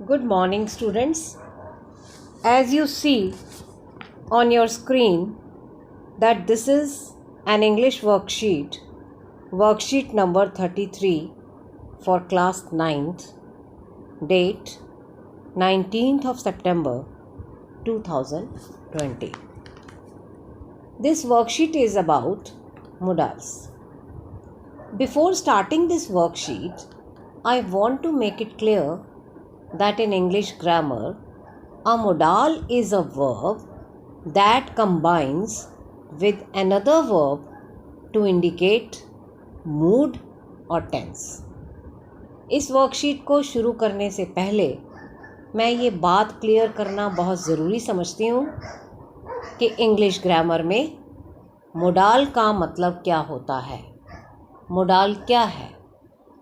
Good morning, students. As you see on your screen that this is an English worksheet number 33 for class 9th, date 19th of September 2020. This worksheet is about modals. Before starting this worksheet, I want to make it clear that in English grammar, a modal is a verb that combines with another verb to indicate mood और tense. इस worksheet को शुरू करने से पहले मैं ये बात क्लियर करना बहुत ज़रूरी समझती हूँ कि इंग्लिश ग्रामर में मोडाल का मतलब क्या होता है। मोडाल क्या है?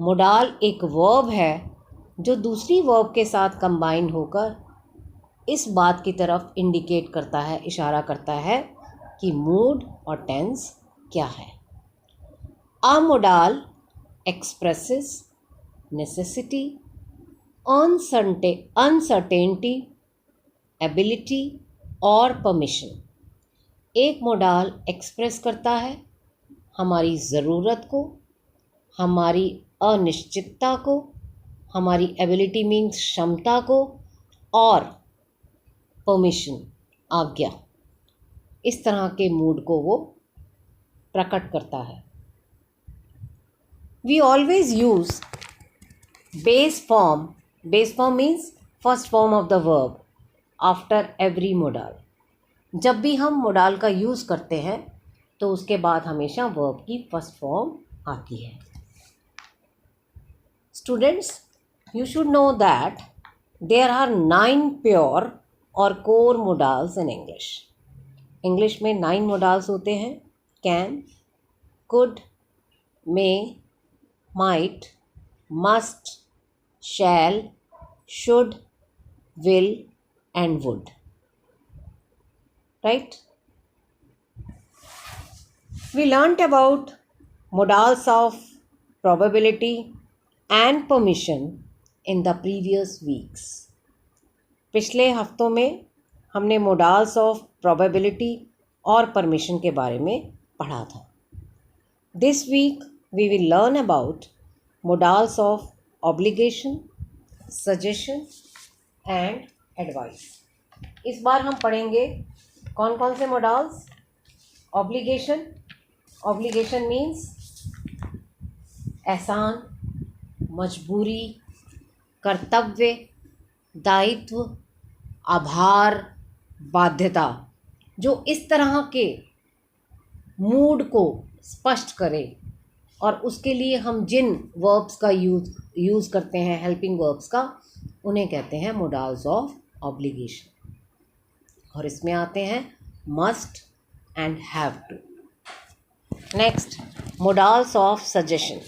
मोडाल एक वर्ब है जो दूसरी वर्ब के साथ कंबाइन होकर इस बात की तरफ इंडिकेट करता है, इशारा करता है कि मूड और टेंस क्या है। A modal expresses necessity, uncertainty, ability और परमिशन। एक मोडाल एक्सप्रेस करता है हमारी ज़रूरत को, हमारी अनिश्चितता को, हमारी एबिलिटी मीन्स क्षमता को, और परमिशन आज्ञा, इस तरह के मूड को वो प्रकट करता है। We always use base form means first form of the verb after every modal. जब भी हम मोडाल का यूज़ करते हैं तो उसके बाद हमेशा वर्ब की फर्स्ट फॉर्म आती है। Students, you should know that there are 9 pure और core modals in English. English में 9 modals होते हैं: can, could, may, might, must, shall, should, will and would. Right? We learnt about modals of probability and permission in the previous weeks. पिछले हफ्तों में हमने modals of probability और permission के बारे में पढ़ा था। This week we will learn about modals of obligation, suggestion and advice. इस बार हम पढ़ेंगे कौन कौन से मोडाल्स। ऑब्लिगेशन मीन्स एहसान, मजबूरी, कर्तव्य, दायित्व, आभार, बाध्यता, जो इस तरह के मूड को स्पष्ट करे और उसके लिए हम जिन वर्ब्स का यूज़ करते हैं, हेल्पिंग वर्ब्स का, उन्हें कहते हैं मोडाल्स ऑफ ऑब्लिगेशन। और इसमें आते हैं must and have to. Next, modals of suggestion,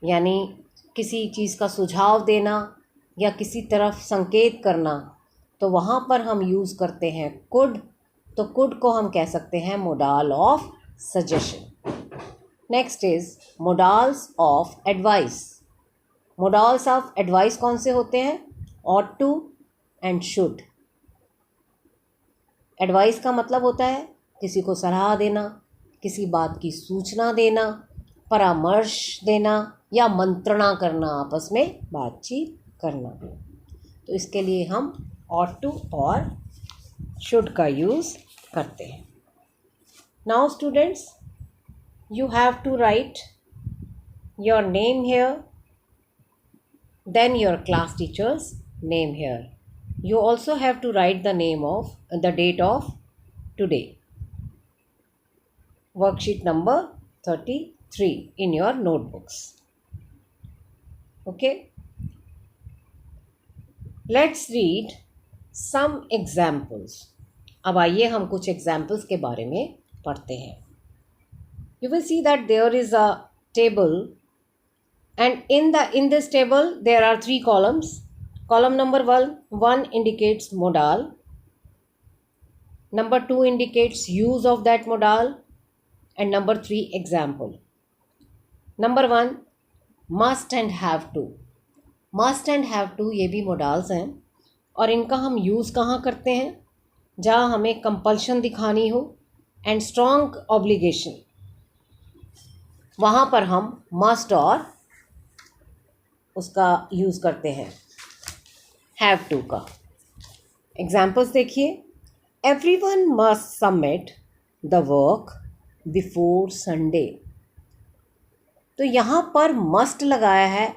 यानी किसी चीज़ का सुझाव देना या किसी तरफ संकेत करना, तो वहाँ पर हम यूज़ करते हैं कुड। तो कुड को हम कह सकते हैं modal of suggestion. Next is modals of advice. Modals of advice कौन से होते हैं? Ought to and should. Advice का मतलब होता है किसी को सलाह देना, किसी बात की सूचना देना, परामर्श देना या मंत्रणा करना, आपस में बातचीत करना। तो इसके लिए हम ought to और should का यूज़ करते हैं। Now students, you have to write your name here, then your class teacher's name here. You also have to write the date of today. Worksheet number 33 in your notebooks. Okay, let's read some examples. अब आइए हम कुछ examples के बारे में पढ़ते हैं। You will see that there is a table, and in this table there are 3 columns. Column number 1 indicates modal, number 2 indicates use of that modal, and number 3 example. Number 1, must and have to. Must and have to ये भी modals हैं और इनका हम use कहाँ करते हैं? जहाँ हमें कंपल्शन दिखानी हो एंड स्ट्रॉन्ग ऑब्लिगेशन, वहाँ पर हम मस्ट और उसका यूज़ करते हैं हैव टू का। एग्जाम्पल्स देखिए, everyone must submit the work before Sunday. तो यहाँ पर मस्ट लगाया है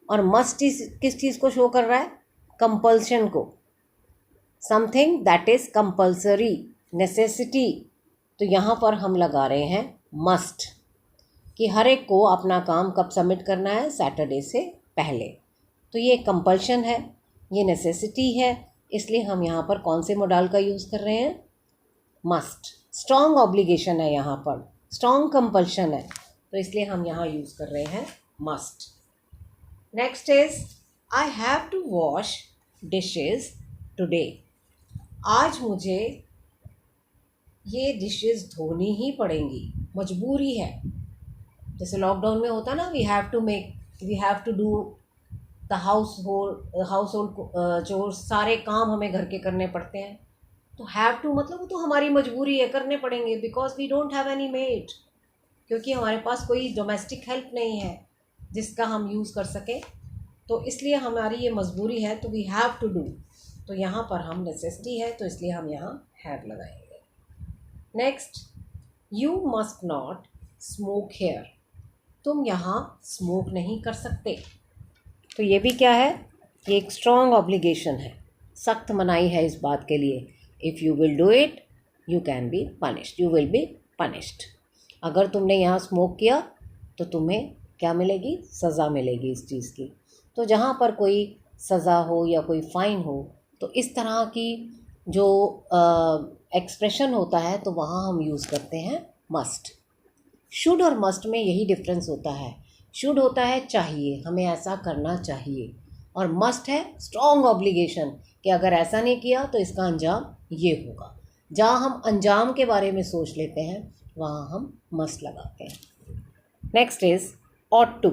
और मस्ट किस चीज़ को शो कर रहा है? कंपल्शन को, something that is compulsory, necessity. तो यहाँ पर हम लगा रहे हैं मस्ट कि हर एक को अपना काम कब सबमिट करना है? सैटरडे से पहले। तो ये कंपल्शन है, ये नेसेसिटी है, इसलिए हम यहाँ पर कौन से मोडाल का यूज़ कर रहे हैं? मस्ट। स्ट्रॉन्ग ऑब्लिगेशन है, यहाँ पर स्ट्रॉन्ग कंपल्शन है, तो इसलिए हम यहाँ यूज़ कर रहे हैं must. Next is I have to wash dishes today. आज मुझे ये डिशेस धोनी ही पड़ेंगी, मजबूरी है। जैसे लॉकडाउन में होता ना, we have to do the household chores, सारे काम हमें घर के करने पड़ते हैं। तो हैव टू मतलब वो तो हमारी मजबूरी है, करने पड़ेंगे, because we don't have any maid, क्योंकि हमारे पास कोई डोमेस्टिक हेल्प नहीं है जिसका हम यूज़ कर सकें। तो इसलिए हमारी ये मजबूरी है, तो वी हैव टू डू। तो यहाँ पर हम नेसेसिटी है, तो इसलिए हम यहाँ हैव लगाएंगे। Next, you must not smoke here. तुम यहाँ स्मोक नहीं कर सकते। तो ये भी क्या है? ये एक स्ट्रॉन्ग ऑब्लिगेशन है, सख्त मनाही है इस बात के लिए। If you will do it you can be punished, you will be punished. अगर तुमने यहाँ स्मोक किया तो तुम्हें क्या मिलेगी? सज़ा मिलेगी इस चीज़ की। तो जहाँ पर कोई सज़ा हो या कोई फ़ाइन हो, तो इस तरह की जो एक्सप्रेशन होता है, तो वहाँ हम यूज़ करते हैं मस्ट। शुड और मस्ट में यही डिफरेंस होता है। शुड होता है चाहिए, हमें ऐसा करना चाहिए, और मस्ट है स्ट्रॉन्ग ऑब्लिगेशन कि अगर ऐसा नहीं किया तो इसका अंजाम ये होगा। जहाँ हम अंजाम के बारे में सोच लेते हैं वहाँ हम मस्ट लगाते हैं। Next is ought to.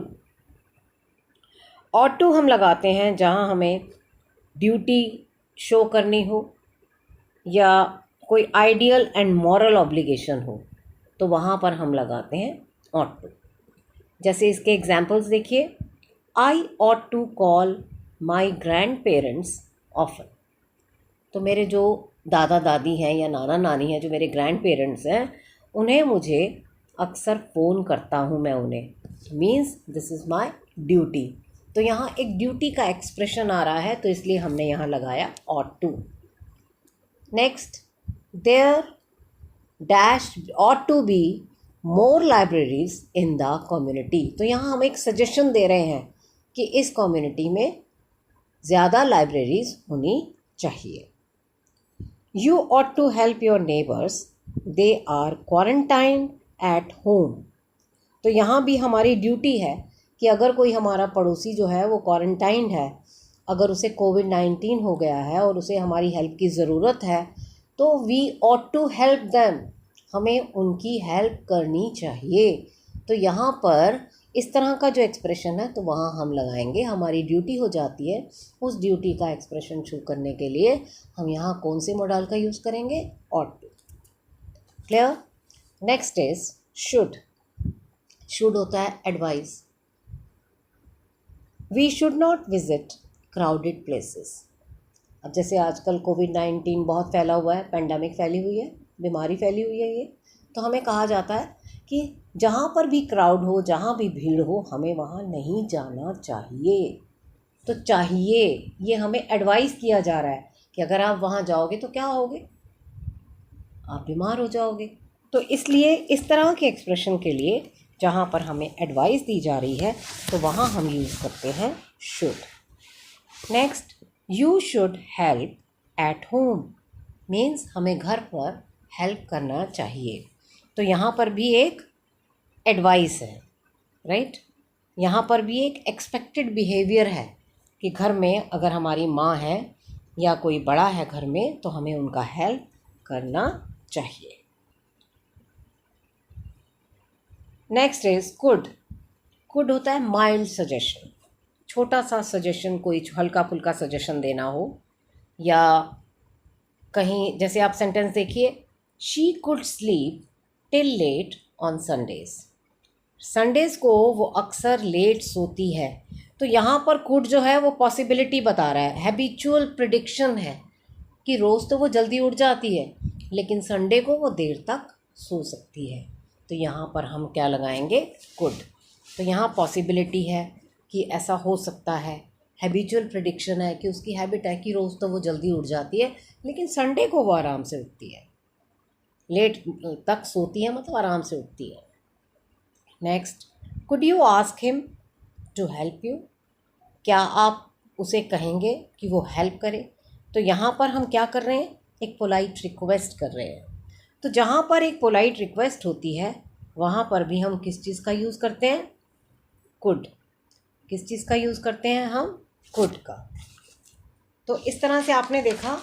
Ought to हम लगाते हैं जहाँ हमें ड्यूटी शो करनी हो या कोई आइडियल एंड मॉरल ऑब्लिगेशन हो, तो वहाँ पर हम लगाते हैं ऑट टू। जैसे इसके एग्जाम्पल्स देखिए, I ought to call my grandparents often. तो मेरे जो दादा दादी हैं या नाना नानी हैं, जो मेरे ग्रैंड पेरेंट्स हैं, उन्हें मुझे अक्सर फ़ोन करता हूँ मैं उन्हें, means this is my duty. तो यहाँ एक ड्यूटी का एक्सप्रेशन आ रहा है, तो इसलिए हमने यहाँ लगाया ought to. Next, there dash ought to be more libraries in the community. तो यहाँ हम एक सजेशन दे रहे हैं कि इस कम्युनिटी में ज़्यादा लाइब्रेरीज होनी चाहिए। You ought to help your neighbours, they are quarantined at home. तो यहाँ भी हमारी ड्यूटी है कि अगर कोई हमारा पड़ोसी जो है वो क्वारंटाइंड है, अगर उसे कोविड-19 हो गया है और उसे हमारी हेल्प की ज़रूरत है, तो we ought to help them, हमें उनकी हेल्प करनी चाहिए। तो यहाँ पर इस तरह का जो एक्सप्रेशन है, तो वहाँ हम लगाएंगे, हमारी ड्यूटी हो जाती है, उस ड्यूटी का एक्सप्रेशन शो करने के लिए हम यहाँ कौन से मॉडल का यूज़ करेंगे? Ought to. Clear? Next is should. Should होता है advice. We should not visit crowded places. अब जैसे आजकल कोविड-19 बहुत फैला हुआ है, पेंडेमिक फैली हुई है, बीमारी फैली हुई है ये, तो हमें कहा जाता है कि जहाँ पर भी क्राउड हो, जहाँ भी भीड़ हो, हमें वहाँ नहीं जाना चाहिए। तो चाहिए, ये हमें एडवाइस किया जा रहा है कि अगर आप वहाँ जाओगे तो क्या होगे? आप बीमार हो जाओगे। तो इसलिए इस तरह के एक्सप्रेशन के लिए जहाँ पर हमें एडवाइस दी जा रही है, तो वहाँ हम यूज़ करते हैं should. Next, you should help at home, means हमें घर पर हेल्प करना चाहिए। तो यहाँ पर भी एक एडवाइस है, राइट? यहाँ पर भी एक एक्सपेक्टेड बिहेवियर है कि घर में अगर हमारी माँ है या कोई बड़ा है घर में, तो हमें उनका हेल्प करना चाहिए। Next is could. कुड होता है माइल्ड सजेशन, छोटा सा सजेशन, कोई हल्का फुल्का सजेशन देना हो, या कहीं जैसे आप सेंटेंस देखिए, she could sleep till late on Sundays. Sundays को वो अक्सर लेट सोती है। तो यहाँ पर कुड जो है वो पॉसिबिलिटी बता रहा है, हैबिचुअल प्रिडिक्शन है कि रोज़ तो वो जल्दी उठ जाती है लेकिन संडे को वो देर तक सो सकती है। तो यहाँ पर हम क्या लगाएंगे? कुड। तो यहाँ पॉसिबिलिटी है कि ऐसा हो सकता है, हैबिचुअल प्रिडिक्शन है कि उसकी हैबिट है कि रोज़ तो वो जल्दी उठ जाती है लेकिन संडे को वो आराम से उठती है, लेट तक सोती है मतलब आराम से उठती है। Next, could you ask him to help you? क्या आप उसे कहेंगे कि वो हेल्प करे? तो यहाँ पर हम क्या कर रहे हैं? एक पोलाइट रिक्वेस्ट कर रहे हैं। तो जहाँ पर एक पोलाइट रिक्वेस्ट होती है वहाँ पर भी हम किस चीज़ का यूज़ करते हैं? कुड। किस चीज़ का यूज़ करते हैं हम? कुड का। तो इस तरह से आपने देखा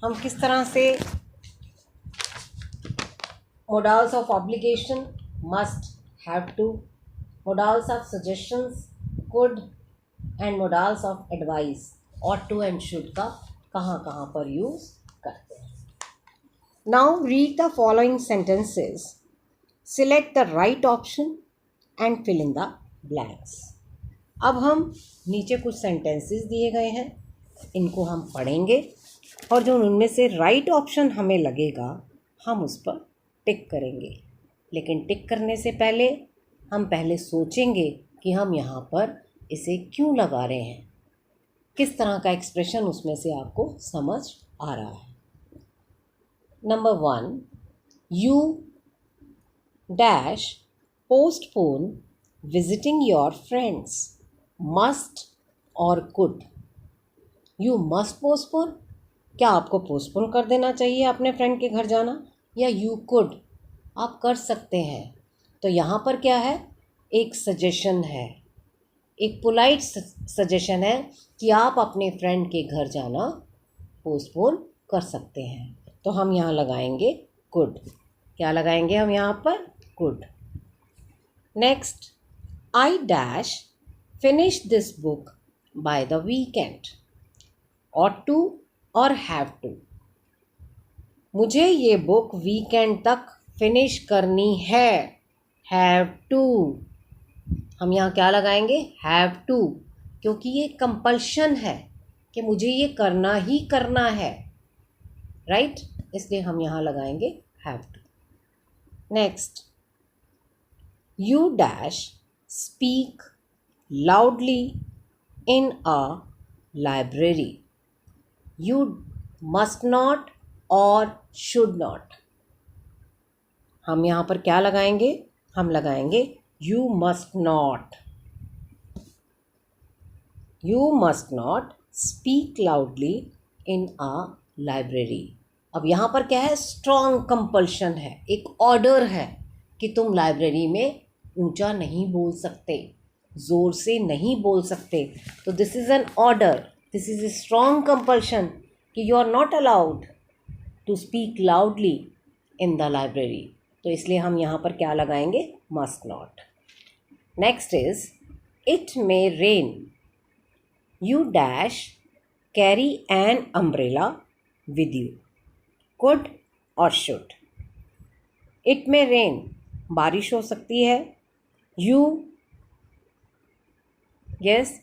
हम किस तरह से modals of obligation, must, have to, modals of suggestions, could, and modals of advice, ought to and should का कहाँ कहाँ पर यूज़ करते हैं। Now read the following sentences, select the right option and fill in the blanks। अब हम नीचे कुछ सेंटेंसेस दिए गए हैं, इनको हम पढ़ेंगे और जो उनमें से राइट ऑप्शन हमें लगेगा हम उस पर टिक करेंगे। लेकिन टिक करने से पहले हम पहले सोचेंगे कि हम यहाँ पर इसे क्यों लगा रहे हैं, किस तरह का एक्सप्रेशन उसमें से आपको समझ आ रहा है। Number 1, you dash postpone visiting your friends, must और कुड। यू मस्ट पोस्टपोन, क्या आपको पोस्टपोन कर देना चाहिए अपने फ्रेंड के घर जाना, या यू कुड, आप कर सकते हैं। तो यहाँ पर क्या है? एक सजेशन है, एक पोलाइट सजेशन है कि आप अपने फ्रेंड के घर जाना पोस्टपोन कर सकते हैं। तो हम यहाँ लगाएंगे कुड। क्या लगाएंगे हम यहाँ पर? Could. Next, I dash finish this book by the weekend, ought to और have to। मुझे ये बुक वीकेंड तक फिनिश करनी है, हैव टू। हम यहाँ क्या लगाएंगे? हैव टू, क्योंकि ये कंपल्शन है कि मुझे ये करना ही करना है, राइट? इसलिए हम यहाँ लगाएंगे have to. Next, you dash speak loudly in a library, you must not और शुड नॉट। हम यहाँ पर क्या लगाएंगे? हम लगाएंगे you must not. You must not speak loudly in a library. अब यहाँ पर क्या है? स्ट्रॉन्ग कंपल्शन है, एक ऑर्डर है कि तुम लाइब्रेरी में ऊंचा नहीं बोल सकते, ज़ोर से नहीं बोल सकते। तो this is an order, this is a strong compulsion कि you are not allowed to speak loudly in the library. तो इसलिए हम यहाँ पर क्या लगाएंगे? Must not. Next is it may rain, you dash carry an umbrella with you, could और should. It may rain, बारिश हो सकती है। यू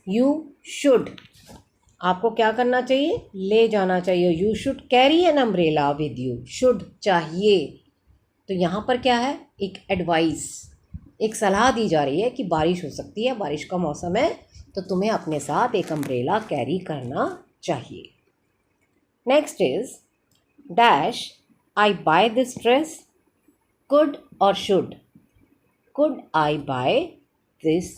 यू शुड, आपको क्या करना चाहिए? ले जाना चाहिए। You should carry an umbrella with you, should चाहिए। तो यहाँ पर क्या है? एक एडवाइस, एक सलाह दी जा रही है कि बारिश हो सकती है, बारिश का मौसम है, तो तुम्हें अपने साथ एक अम्ब्रेला कैरी करना चाहिए। Next is dash I buy this dress, could और should. Could I buy this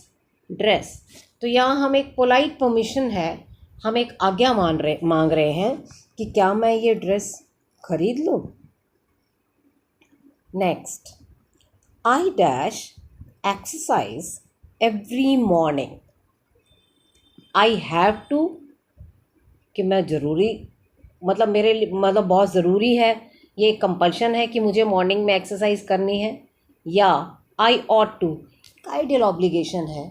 dress. तो यहाँ हम एक पोलाइट परमिशन है, हम एक आज्ञा मांग रहे हैं कि क्या मैं ये ड्रेस खरीद लूँ। Next, I dash exercise every morning, I have to, कि मैं ज़रूरी मतलब मेरे लिए मतलब बहुत ज़रूरी है, ये कंपल्शन है कि मुझे मॉर्निंग में एक्सरसाइज करनी है। या I ought to, ideal obligation है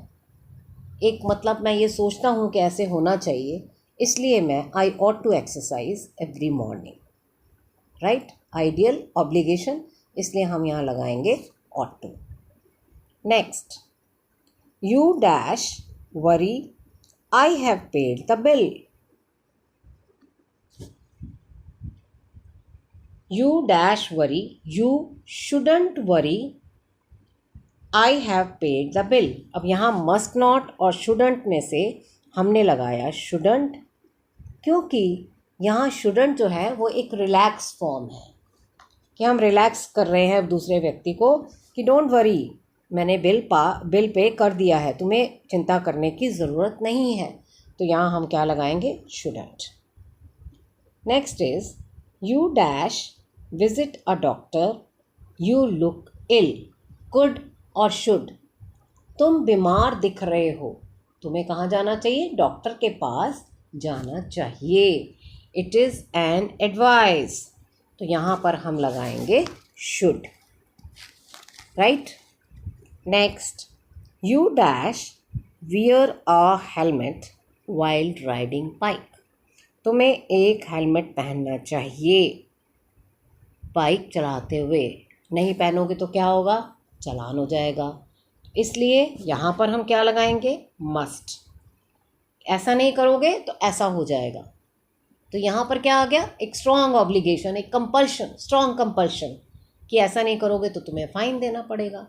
एक मतलब मैं ये सोचता हूँ कि ऐसे होना चाहिए, इसलिए मैं I ought to exercise every morning, right. Ideal obligation, इसलिए हम यहाँ लगाएंगे ought to. Next, you dash worry I have paid the bill. You dash worry, you shouldn't worry, I have paid the bill। अब यहाँ must not और shouldn't में से हमने लगाया shouldn't, क्योंकि यहाँ shouldn't जो है वो एक रिलैक्स फॉर्म है कि हम रिलैक्स कर रहे हैं दूसरे व्यक्ति को कि डोंट वरी, मैंने बिल पे कर दिया है, तुम्हें चिंता करने की ज़रूरत नहीं है। तो यहाँ हम क्या लगाएंगे, shouldn't। Next is you dash visit a doctor, you look ill. Could और शुड, तुम बीमार दिख रहे हो, तुम्हें कहाँ जाना चाहिए, डॉक्टर के पास जाना चाहिए। इट इज़ एन एडवाइस, तो यहाँ पर हम लगाएंगे should, right. Next, you dash wear a helmet while riding bike. तुम्हें एक हेलमेट पहनना चाहिए बाइक चलाते हुए, नहीं पहनोगे तो क्या होगा, चालान हो जाएगा। इसलिए यहाँ पर हम क्या लगाएंगे, मस्ट। ऐसा नहीं करोगे तो ऐसा हो जाएगा। तो यहाँ पर क्या आ गया, एक स्ट्रॉन्ग ऑब्लिगेशन, एक कंपल्शन, स्ट्रॉन्ग कंपल्शन कि ऐसा नहीं करोगे तो तुम्हें फ़ाइन देना पड़ेगा।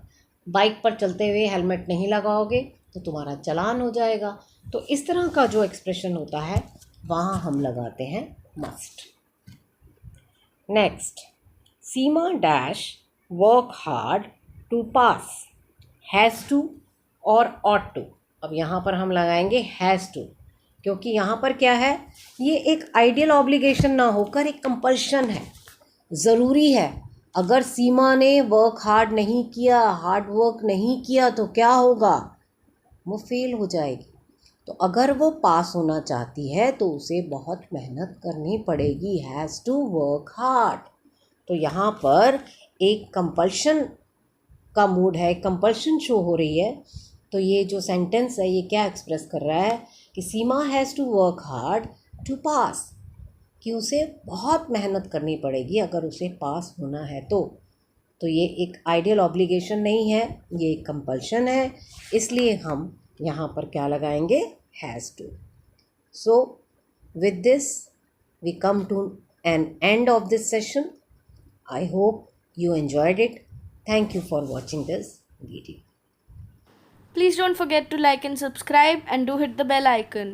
बाइक पर चलते हुए हेलमेट नहीं लगाओगे तो तुम्हारा चालान हो जाएगा। तो इस तरह का जो एक्सप्रेशन होता है वहाँ हम लगाते हैं must. Next, Seema dash work hard to pass, has to और ऑट टू। अब यहाँ पर हम लगाएंगे हैज़ टू, क्योंकि यहाँ पर क्या है, ये एक आइडियल ऑब्लिगेशन ना होकर एक कंपल्शन है, ज़रूरी है। अगर सीमा ने वर्क हार्ड नहीं किया, हार्ड वर्क नहीं किया तो क्या होगा, वो फेल हो जाएगी। तो अगर वो पास होना चाहती है तो उसे बहुत मेहनत करनी पड़ेगी, हैज़ टू वर्क हार्ड। तो यहाँ पर एक कंपल्शन का मूड है, कंपल्शन शो हो रही है। तो ये जो सेंटेंस है ये क्या एक्सप्रेस कर रहा है कि Seema has to work hard to pass, कि उसे बहुत मेहनत करनी पड़ेगी अगर उसे पास होना है तो ये एक आइडियल ऑब्लिगेशन नहीं है, ये एक कंपल्शन है। इसलिए हम यहाँ पर क्या लगाएंगे, has to. So with this we come to an end of this session. I hope you enjoyed it. Thank you for watching this video. Please don't forget to like and subscribe and do hit the bell icon.